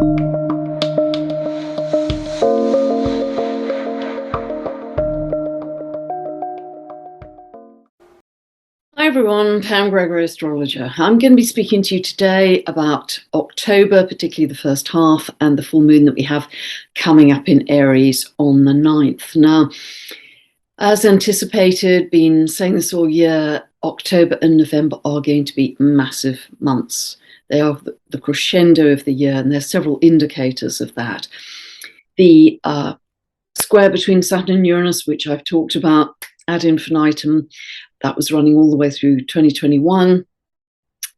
Hi everyone, Pam Gregory, astrologer. I'm going to be speaking to you today about October, particularly the first half, and the full moon that we have coming up in Aries on the 9th. Now, as anticipated, been saying this all year, October and November are going to be massive months. They are the crescendo of the year, and there's several indicators of that. The square between Saturn and Uranus, which I've talked about ad infinitum, that was running all the way through 2021,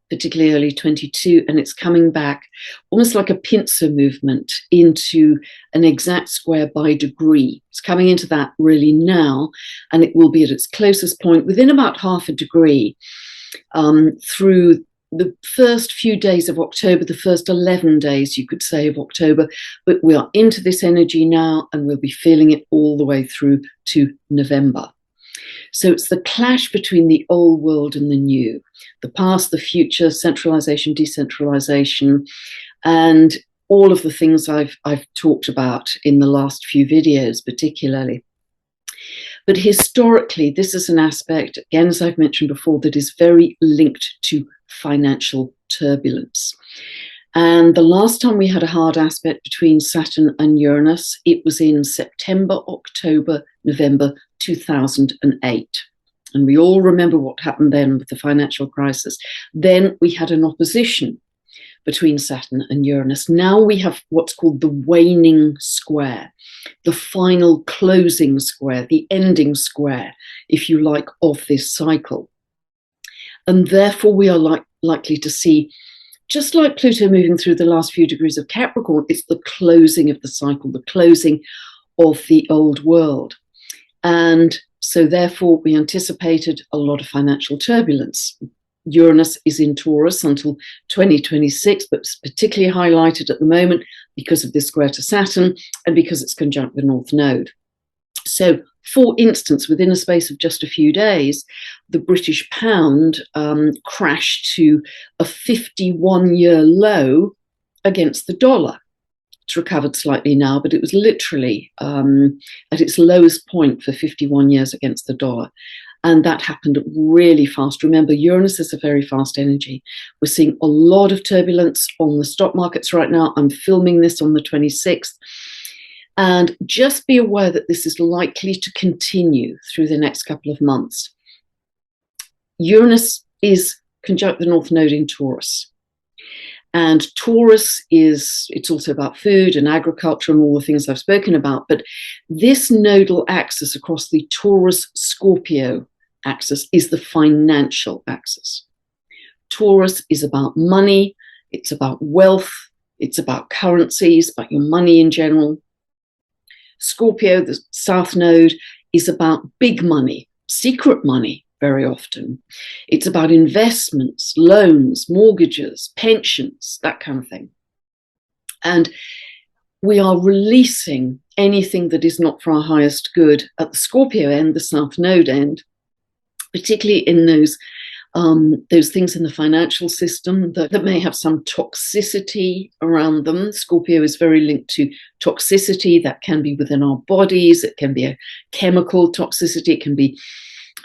particularly early 22, and it's coming back almost like a pincer movement into an exact square by degree. It's coming into that really now, and it will be at its closest point within about half a degree through the first few days of October, the first 11 days, you could say, of October. But we are into this energy now, and we'll be feeling it all the way through to November. So it's the clash between the old world and the new, the past, the future, centralization, decentralization, and all of the things I've talked about in the last few videos, particularly. But historically, this is an aspect, again, as I've mentioned before, that is very linked to financial turbulence. And the last time we had a hard aspect between Saturn and Uranus, it was in September, October, November 2008. And we all remember what happened then with the financial crisis. Then we had an opposition between Saturn and Uranus. Now we have what's called the Waning Square, the final closing square, the ending square, if you like, of this cycle. And therefore we are likely to see, just like Pluto moving through the last few degrees of Capricorn, it's the closing of the cycle, the closing of the old world. And so therefore we anticipated a lot of financial turbulence. Uranus is in Taurus until 2026, but it's particularly highlighted at the moment because of this square to Saturn and because it's conjunct the North Node. So, for instance, within a space of just a few days, the British pound crashed to a 51-year low against the dollar. It's recovered slightly now, but it was literally at its lowest point for 51 years against the dollar. And that happened really fast. Remember, Uranus is a very fast energy. We're seeing a lot of turbulence on the stock markets right now. I'm filming this on the 26th. And just be aware that this is likely to continue through the next couple of months. Uranus is conjunct the North Node in Taurus. And Taurus it's also about food and agriculture and all the things I've spoken about. But this nodal axis across the Taurus-Scorpio axis is the financial axis. Taurus is about money. It's about wealth. It's about currencies, about your money in general. Scorpio, the South Node, is about big money, secret money very often. It's about investments, loans, mortgages, pensions, that kind of thing. And we are releasing anything that is not for our highest good at the Scorpio end, the South Node end, particularly in those things in the financial system that may have some toxicity around them. Scorpio is very linked to toxicity that can be within our bodies. It can be a chemical toxicity. It can be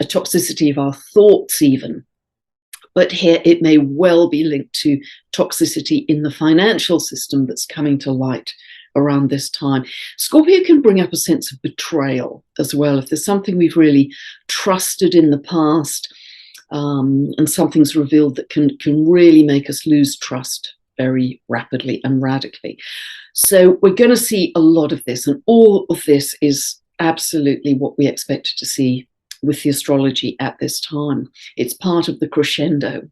a toxicity of our thoughts even. But here it may well be linked to toxicity in the financial system that's coming to light around this time. Scorpio can bring up a sense of betrayal as well. If there's something we've really trusted in the past, and something's revealed that can really make us lose trust very rapidly and radically. So we're going to see a lot of this, and all of this is absolutely what we expected to see with the astrology at this time. It's part of the crescendo.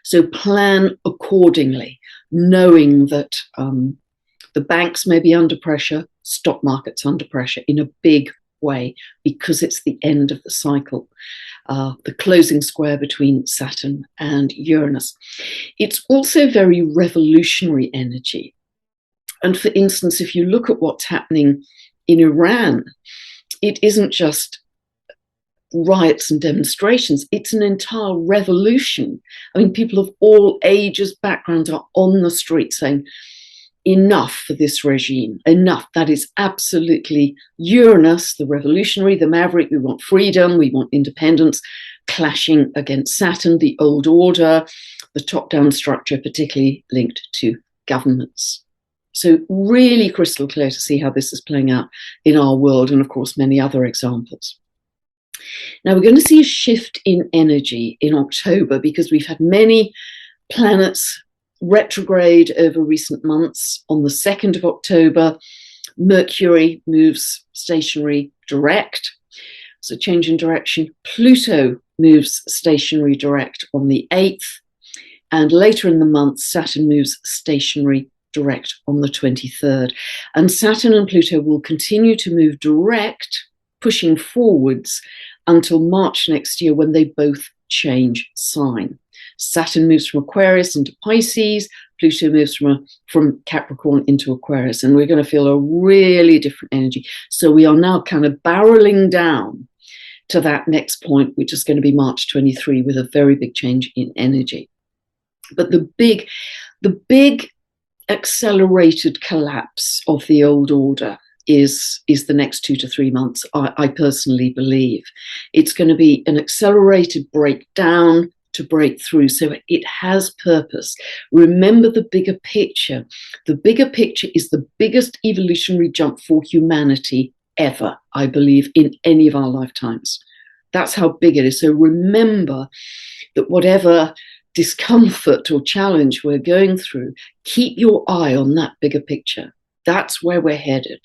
So plan accordingly, knowing that the banks may be under pressure, stock market's under pressure in a big way because it's the end of the cycle. The closing square between Saturn and Uranus. It's also very revolutionary energy. And for instance, if you look at what's happening in Iran, it isn't just riots and demonstrations, it's an entire revolution. I mean, people of all ages, backgrounds are on the street saying, enough for this regime, enough. That is absolutely Uranus, the revolutionary, the maverick. We want freedom, we want independence, clashing against Saturn, the old order, the top-down structure, particularly linked to governments. So really crystal clear to see how this is playing out in our world, and of course many other examples. Now we're going to see a shift in energy in October because we've had many planets retrograde over recent months. On the 2nd of October, Mercury moves stationary direct, so change in direction. Pluto moves stationary direct on the 8th, and later in the month, Saturn moves stationary direct on the 23rd. And Saturn and Pluto will continue to move direct, pushing forwards until March next year, when they both change sign. Saturn moves from Aquarius into Pisces, Pluto moves from Capricorn into Aquarius, and we're going to feel a really different energy. So we are now kind of barreling down to that next point, which is going to be March 23, with a very big change in energy. But the big accelerated collapse of the old order is the next 2 to 3 months, I personally believe. It's going to be an accelerated breakdown to break through. So it has purpose. Remember the bigger picture. The bigger picture is the biggest evolutionary jump for humanity ever, I believe, in any of our lifetimes. That's how big it is. So remember that whatever discomfort or challenge we're going through, keep your eye on that bigger picture. That's where we're headed.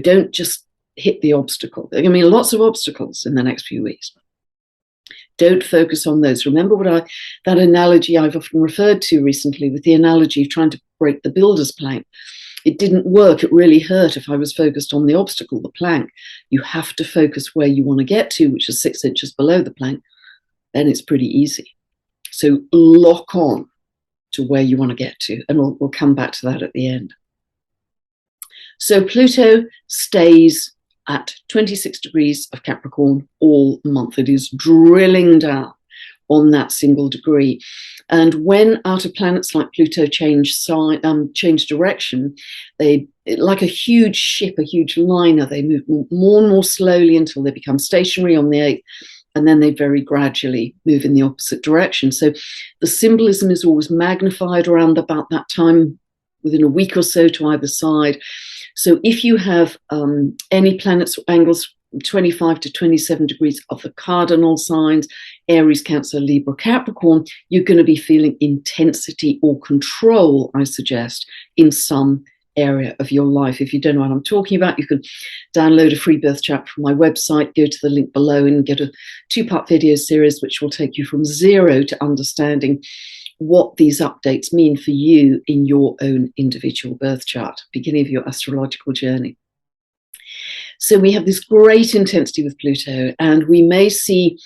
Don't just hit the obstacle. There are going to be lots of obstacles in the next few weeks. Don't focus on those. Remember that analogy I've often referred to recently, with the analogy of trying to break the builder's plank. It didn't work. It really hurt if I was focused on the obstacle, the plank. You have to focus where you want to get to, which is 6 inches below the plank. Then it's pretty easy. So lock on to where you want to get to, and we'll come back to that at the end. So Pluto stays at 26 degrees of Capricorn all month. It is drilling down on that single degree. And when outer planets like Pluto change direction, they, like a huge ship, a huge liner, they move more and more slowly until they become stationary on the 8th, and then they very gradually move in the opposite direction. So the symbolism is always magnified around about that time, within a week or so to either side. So if you have any planets or angles 25 to 27 degrees of the cardinal signs, Aries, Cancer, Libra, Capricorn, you're going to be feeling intensity or control, I suggest, in some area of your life. If you don't know what I'm talking about, you can download a free birth chart from my website, go to the link below and get a 2-part video series which will take you from zero to understanding what these updates mean for you in your own individual birth chart, beginning of your astrological journey. So we have this great intensity with Pluto, and we may see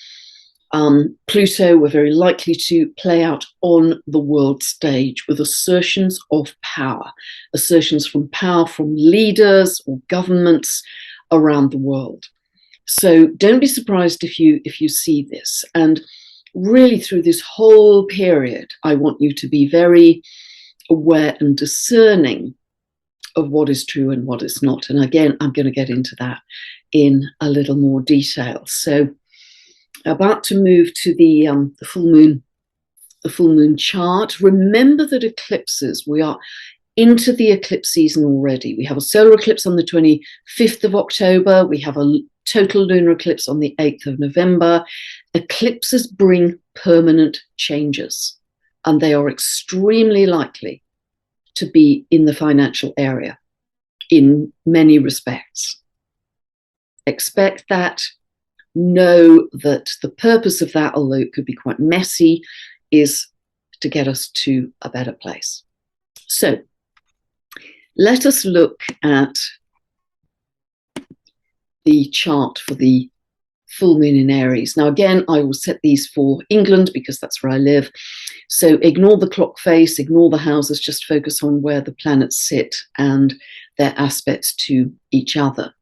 Pluto, we're very likely to play out on the world stage with assertions of power, assertions from power from leaders or governments around the world. So don't be surprised if you see this. And really through this whole period, I want you to be very aware and discerning of what is true and what is not. And again, I'm going to get into that in a little more detail. So about to move to the full moon chart. Remember that eclipses, we are into the eclipse season already. We have a solar eclipse on the 25th of October. We have a total lunar eclipse on the 8th of November. Eclipses bring permanent changes, and they are extremely likely to be in the financial area in many respects. Expect that. Know that the purpose of that, although it could be quite messy, is to get us to a better place. So let us look at the chart for the full moon in Aries. Now, again, I will set these for England because that's where I live. So ignore the clock face, ignore the houses, just focus on where the planets sit and their aspects to each other.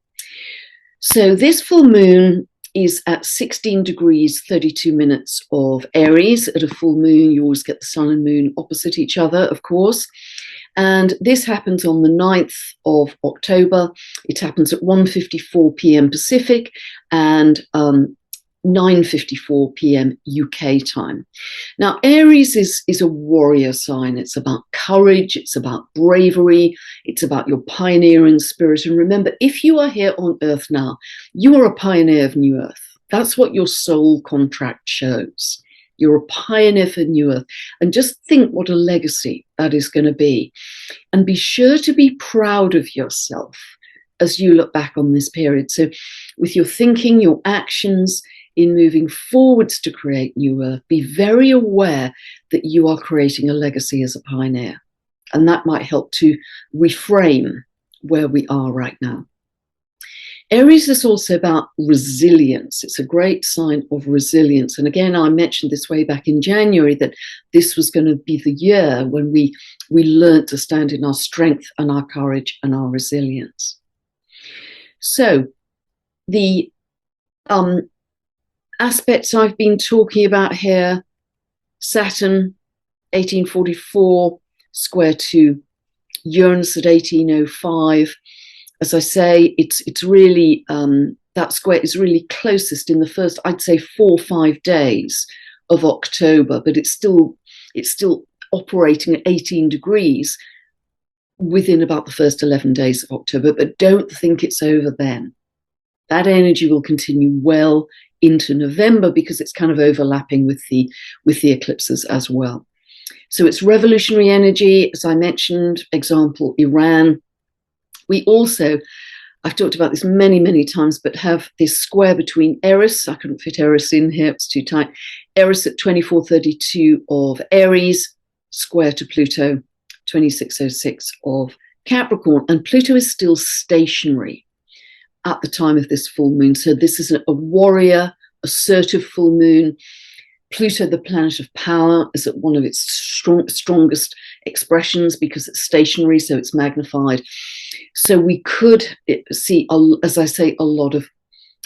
So this full moon is at 16 degrees 32 minutes of Aries. At a full moon, you always get the sun and moon opposite each other, of course. And this happens on the 9th of October. It happens at 1:54 p.m. Pacific and 9:54 p.m. UK time. Now, Aries is a warrior sign. It's about courage. It's about bravery. It's about your pioneering spirit. And remember, if you are here on Earth now, you are a pioneer of New Earth. That's what your soul contract shows. You're a pioneer for New Earth. And just think what a legacy that is going to be. And be sure to be proud of yourself as you look back on this period. So with your thinking, your actions in moving forwards to create New Earth, be very aware that you are creating a legacy as a pioneer. And that might help to reframe where we are right now. Aries is also about resilience. It's a great sign of resilience. And again, I mentioned this way back in January that this was going to be the year when we learned to stand in our strength and our courage and our resilience. So the aspects I've been talking about here, Saturn, 1844, square to Uranus at 1805. As I say, it's really, that square is really closest in the first, I'd say 4 or 5 days of October, but it's still operating at 18 degrees within about the first 11 days of October, but don't think it's over then. That energy will continue well into November because it's kind of overlapping with the eclipses as well. So it's revolutionary energy, as I mentioned, example, Iran. We also, I've talked about this many, many times, but have this square between Eris, I couldn't fit Eris in here, it's too tight, Eris at 2432 of Aries, square to Pluto, 2606 of Capricorn, and Pluto is still stationary at the time of this full moon. So this is a warrior, assertive full moon. Pluto, the planet of power, is at one of its strongest expressions because it's stationary, so it's magnified. So we could see, as I say, a lot of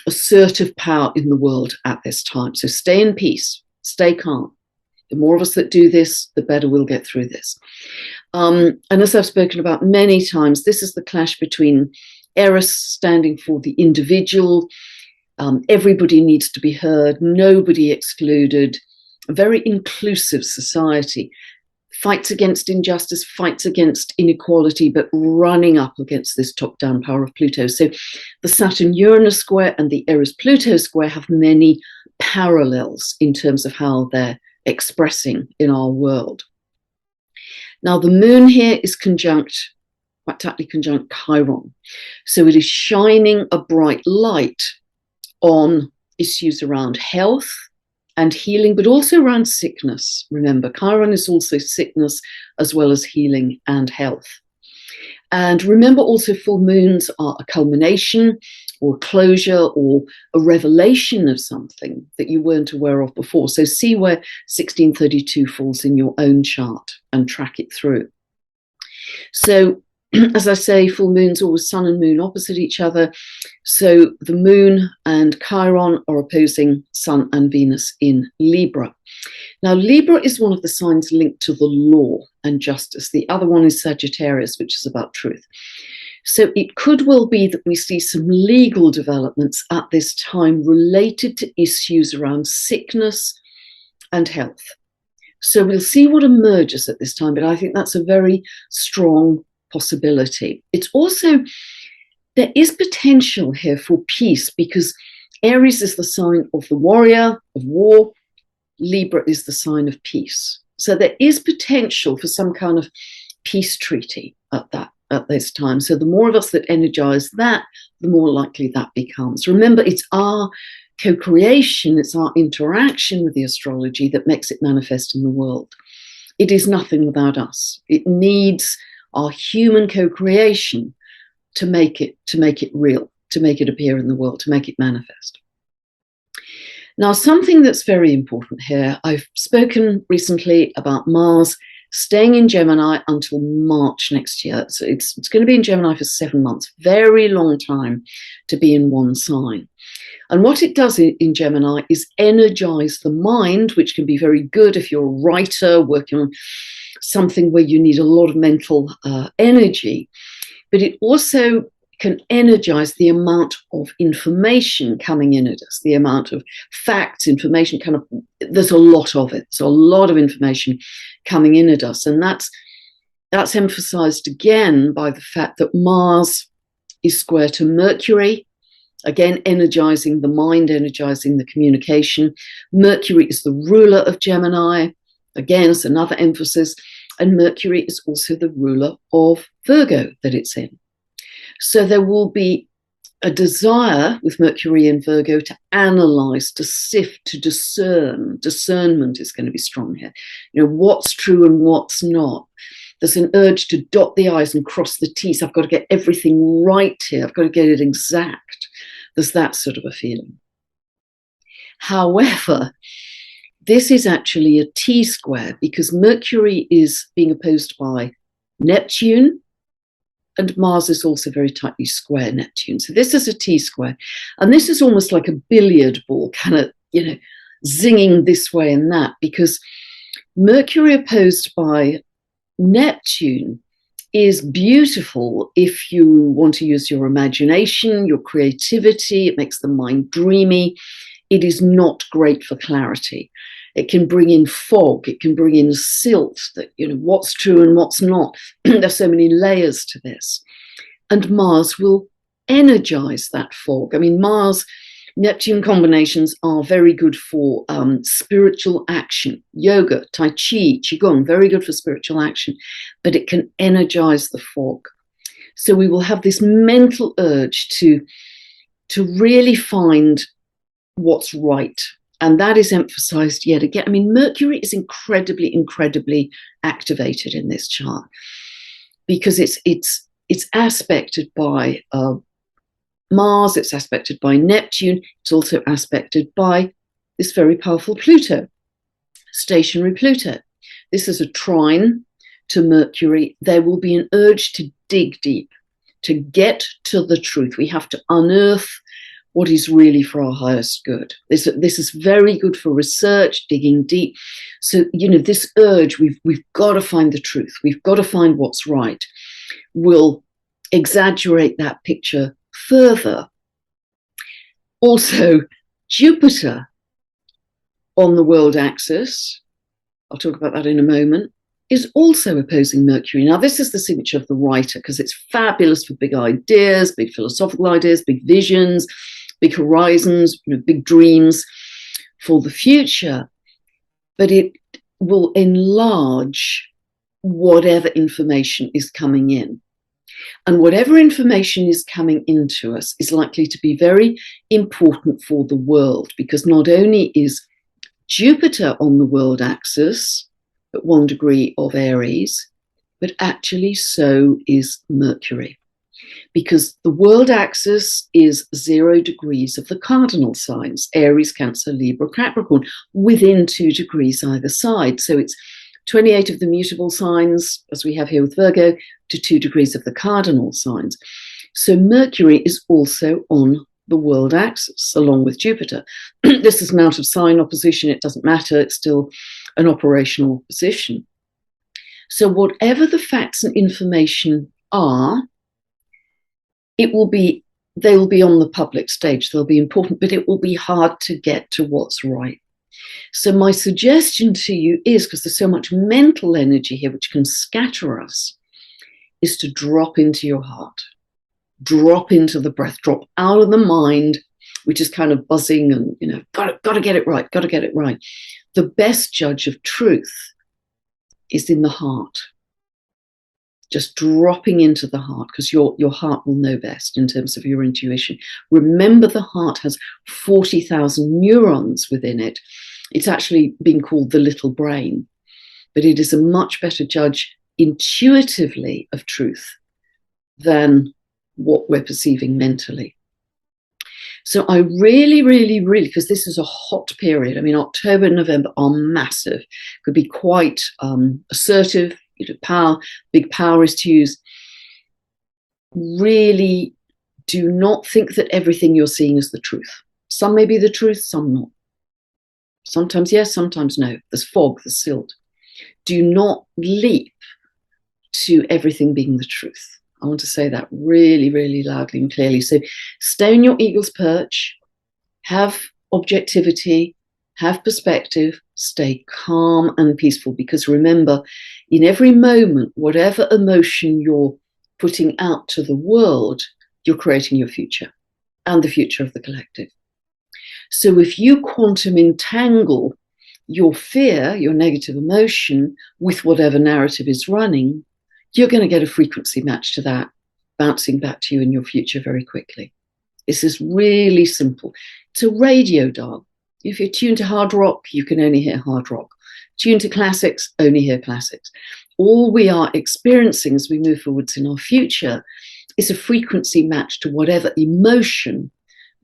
assertive power in the world at this time. So stay in peace, stay calm. The more of us that do this, the better we'll get through this. And as I've spoken about many times, this is the clash between Eris standing for the individual. Everybody needs to be heard, nobody excluded, a very inclusive society, fights against injustice, fights against inequality, but running up against this top-down power of Pluto. So the Saturn-Uranus square and the Eris-Pluto square have many parallels in terms of how they're expressing in our world. Now, the moon here is conjunct, quite tightly conjunct Chiron. So it is shining a bright light on issues around health and healing, but also around sickness. Remember, Chiron is also sickness as well as healing and health. And remember also, full moons are a culmination or a closure or a revelation of something that you weren't aware of before. So see where 1632 falls in your own chart and track it through. So as I say, full moons always sun and moon opposite each other. So the moon and Chiron are opposing Sun and Venus in Libra. Now, Libra is one of the signs linked to the law and justice. The other one is Sagittarius, which is about truth. So it could well be that we see some legal developments at this time related to issues around sickness and health. So we'll see what emerges at this time, but I think that's a very strong possibility. It's also, there is potential here for peace because Aries is the sign of the warrior, of war. Libra is the sign of peace. So there is potential for some kind of peace treaty at this time. So the more of us that energize that, the more likely that becomes. Remember, it's our co-creation, it's our interaction with the astrology that makes it manifest in the world. It is nothing without us. It needs our human co-creation to make it real, to make it appear in the world, to make it manifest. Now, something that's very important here, I've spoken recently about Mars staying in Gemini until March next year. So it's going to be in Gemini for 7 months, very long time to be in one sign. And what it does in Gemini is energize the mind, which can be very good if you're a writer working on something where you need a lot of mental energy, but it also can energize the amount of information coming in at us, the amount of facts, information, there's a lot of it. There's a lot of information coming in at us. And that's emphasized again by the fact that Mars is square to Mercury, again, energizing the mind, energizing the communication. Mercury is the ruler of Gemini. Again, it's another emphasis. And Mercury is also the ruler of Virgo that it's in. So there will be a desire with Mercury in Virgo to analyze, to sift, to discern. Discernment is going to be strong here. What's true and what's not. There's an urge to dot the I's and cross the T's. I've got to get everything right here. I've got to get it exact. There's that sort of a feeling. However, this is actually a T-square because Mercury is being opposed by Neptune, and Mars is also very tightly square Neptune. So this is a T-square. And this is almost like a billiard ball, zinging this way and that, because Mercury opposed by Neptune is beautiful if you want to use your imagination, your creativity. It makes the mind dreamy. It is not great for clarity. It can bring in fog. It can bring in silt, that, what's true and what's not. There's so many layers to this. And Mars will energize that fog. I mean, Mars-Neptune combinations are very good for spiritual action. Yoga, Tai Chi, Qigong, very good for spiritual action. But it can energize the fog. So we will have this mental urge to really find what's right. And that is emphasized yet again. I mean, Mercury is incredibly, incredibly activated in this chart because it's aspected by Mars, it's aspected by Neptune, it's also aspected by this very powerful Pluto, stationary Pluto. This is a trine to Mercury. There will be an urge to dig deep, to get to the truth. We have to unearth what is really for our highest good. This is very good for research, digging deep. So, this urge, we've got to find the truth. We've got to find what's right. We'll exaggerate that picture further. Also, Jupiter on the world axis, I'll talk about that in a moment, is also opposing Mercury. Now, this is the signature of the writer because it's fabulous for big ideas, big philosophical ideas, big visions, big horizons, big dreams for the future. But it will enlarge whatever information is coming in. And whatever information is coming into us is likely to be very important for the world, because not only is Jupiter on the world axis at 1 degree of Aries, but actually so is Mercury. Because the world axis is 0 degrees of the cardinal signs, Aries, Cancer, Libra, Capricorn, within 2 degrees either side. So it's 28 of the mutable signs, as we have here with Virgo, to 2 degrees of the cardinal signs. So Mercury is also on the world axis, along with Jupiter. This is an out of sign opposition. It doesn't matter. It's still an operational position. So whatever the facts and information are, they will be on the public stage. They'll be important, but it will be hard to get to what's right. So my suggestion to you is, because there's so much mental energy here which can scatter us, is to drop into your heart, drop into the breath, drop out of the mind, which is kind of buzzing and, got to get it right, got to get it right. The best judge of truth is in the heart. Just dropping into the heart, because your heart will know best in terms of your intuition. Remember, the heart has 40,000 neurons within it. It's actually been called the little brain, but it is a much better judge intuitively of truth than what we're perceiving mentally. So I really, really, really, because this is a hot period. I mean, October and November are massive, could be quite assertive. Big power is to use. Really do not think that everything you're seeing is the truth. Some may be the truth, some not. Sometimes yes, sometimes no. There's fog, there's silt. do not leap to everything being the truth. I want to say that really, really loudly and clearly. So stay on your eagle's perch, have objectivity, have perspective, stay calm and peaceful, because remember, in every moment, whatever emotion you're putting out to the world, you're creating your future and the future of the collective. So if you quantum entangle your fear, your negative emotion, with whatever narrative is running, you're going to get a frequency match to that bouncing back to you in your future very quickly. This is really simple. It's a radio dial. If you're tuned to hard rock, you can only hear hard rock. Tuned to classics, only hear classics. All we are experiencing as we move forwards in our future is a frequency match to whatever emotion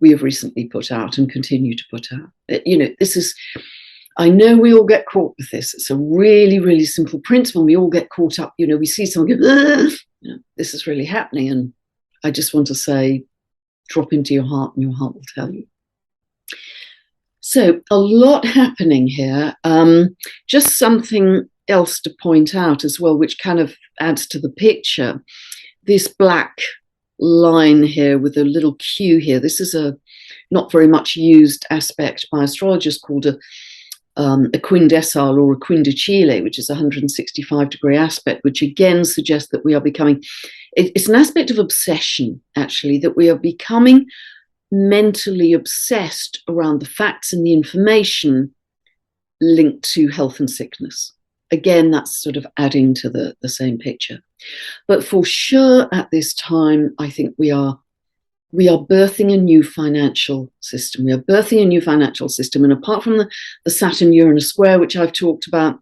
we have recently put out and continue to put out. This is, I know we all get caught with this. It's a really, really simple principle. We all get caught up. We see someone go, this is really happening. And I just want to say, drop into your heart and your heart will tell you. So a lot happening here. Just something else to point out as well, which kind of adds to the picture. This black line here with a little Q here. This is a not very much used aspect by astrologers called a quindecile or a quindecile, which is a 165-degree aspect, which again suggests that we are becoming, it's an aspect of obsession, actually, that we are becoming mentally obsessed around the facts and the information linked to health and sickness. Again, that's sort of adding to the same picture. But for sure at this time, I think we are birthing a new financial system. We are birthing a new financial system. And apart from the Saturn-Uranus square, which I've talked about,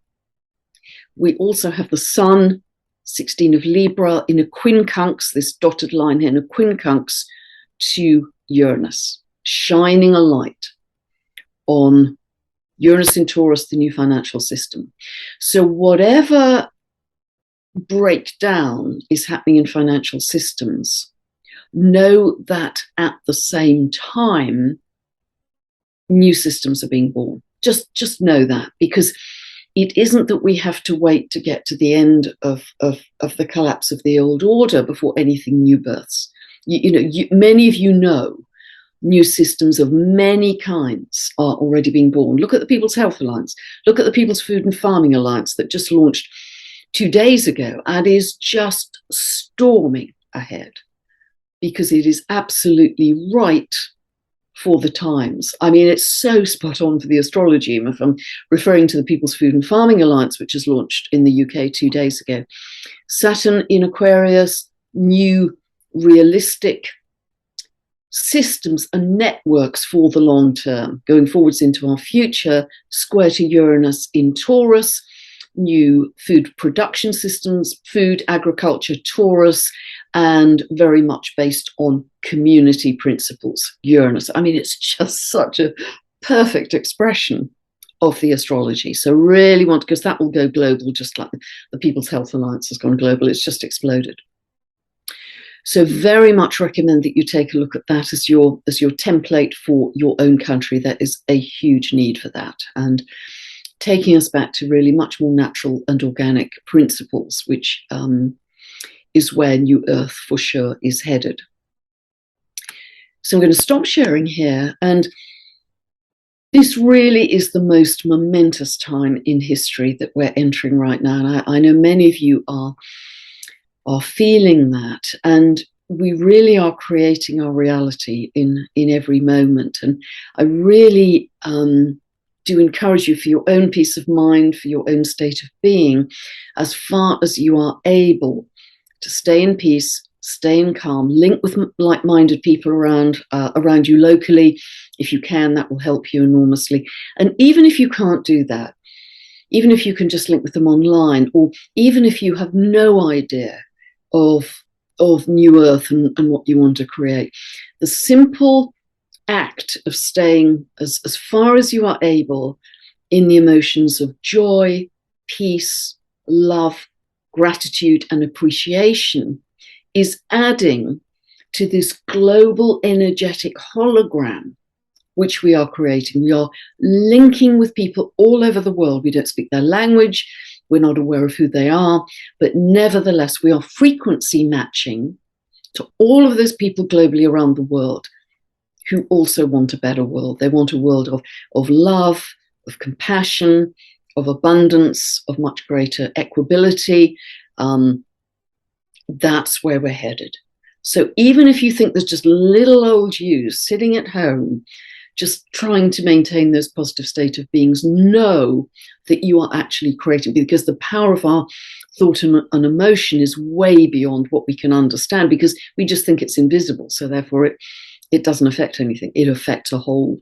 we also have the Sun, 16 of Libra, in a quincunx, this dotted line here, in a quincunx to Uranus, shining a light on Uranus in Taurus, the new financial system. So whatever breakdown is happening in financial systems, know that at the same time, new systems are being born. Just know that, because it isn't that we have to wait to get to the end of the collapse of the old order before anything new births. Many of you know new systems of many kinds are already being born. Look at the People's Health Alliance. Look at the People's Food and Farming Alliance that just launched 2 days ago and is just storming ahead, because it is absolutely right for the times. I mean, it's so spot on for the astrology. If I'm referring to the People's Food and Farming Alliance, which was launched in the UK 2 days ago. Saturn in Aquarius, new realistic systems and networks for the long term, going forwards into our future, square to Uranus in Taurus, new food production systems, food, agriculture, Taurus, and very much based on community principles, Uranus. I mean, it's just such a perfect expression of the astrology. So really want, because that will go global, just like the People's Health Alliance has gone global. It's just exploded. So very much recommend that you take a look at that as your template for your own country. There is a huge need for that. And taking us back to really much more natural and organic principles, which is where New Earth for sure is headed. So I'm going to stop sharing here. And this really is the most momentous time in history that we're entering right now. And I know many of you are feeling that, and we really are creating our reality in every moment. And I really do encourage you, for your own peace of mind, for your own state of being, as far as you are able, to stay in peace, stay in calm, link with like-minded people around you locally. If you can, that will help you enormously. And even if you can't do that, even if you can just link with them online, or even if you have no idea of New Earth and what you want to create, the simple act of staying as far as you are able in the emotions of joy, peace, love, gratitude, and appreciation is adding to this global energetic hologram which we are creating. We are linking with people all over the world. We don't speak their language. we're not aware of who they are, but nevertheless, we are frequency matching to all of those people globally around the world who also want a better world. They want a world of love, of compassion, of abundance, of much greater equability. That's where we're headed. So even if you think there's just little old you sitting at home, just trying to maintain those positive state of beings, know that you are actually creating, because the power of our thought and emotion is way beyond what we can understand, because we just think it's invisible. So therefore it doesn't affect anything. It affects a whole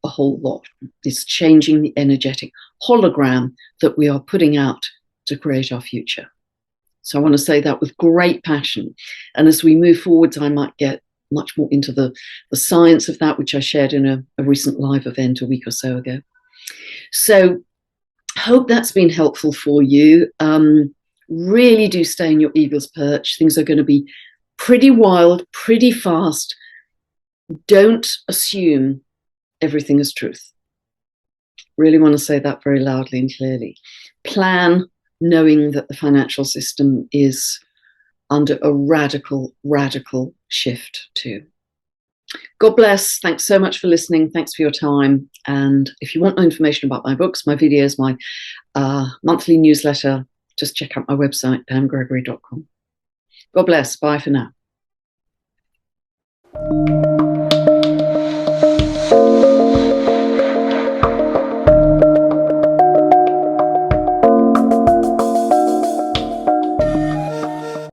lot. It's changing the energetic hologram that we are putting out to create our future. So I want to say that with great passion. And as we move forwards, I might get much more into the science of that, which I shared in a recent live event a week or so ago. So hope that's been helpful for you. Really do stay in your eagle's perch. Things are going to be pretty wild, pretty fast. Don't assume everything is truth. Really want to say that very loudly and clearly. Plan, knowing that the financial system is under a radical, radical shift too. God bless. Thanks so much for listening. Thanks for your time. And if you want more information about my books, my videos, my monthly newsletter, just check out my website, pamgregory.com. God bless. Bye for now.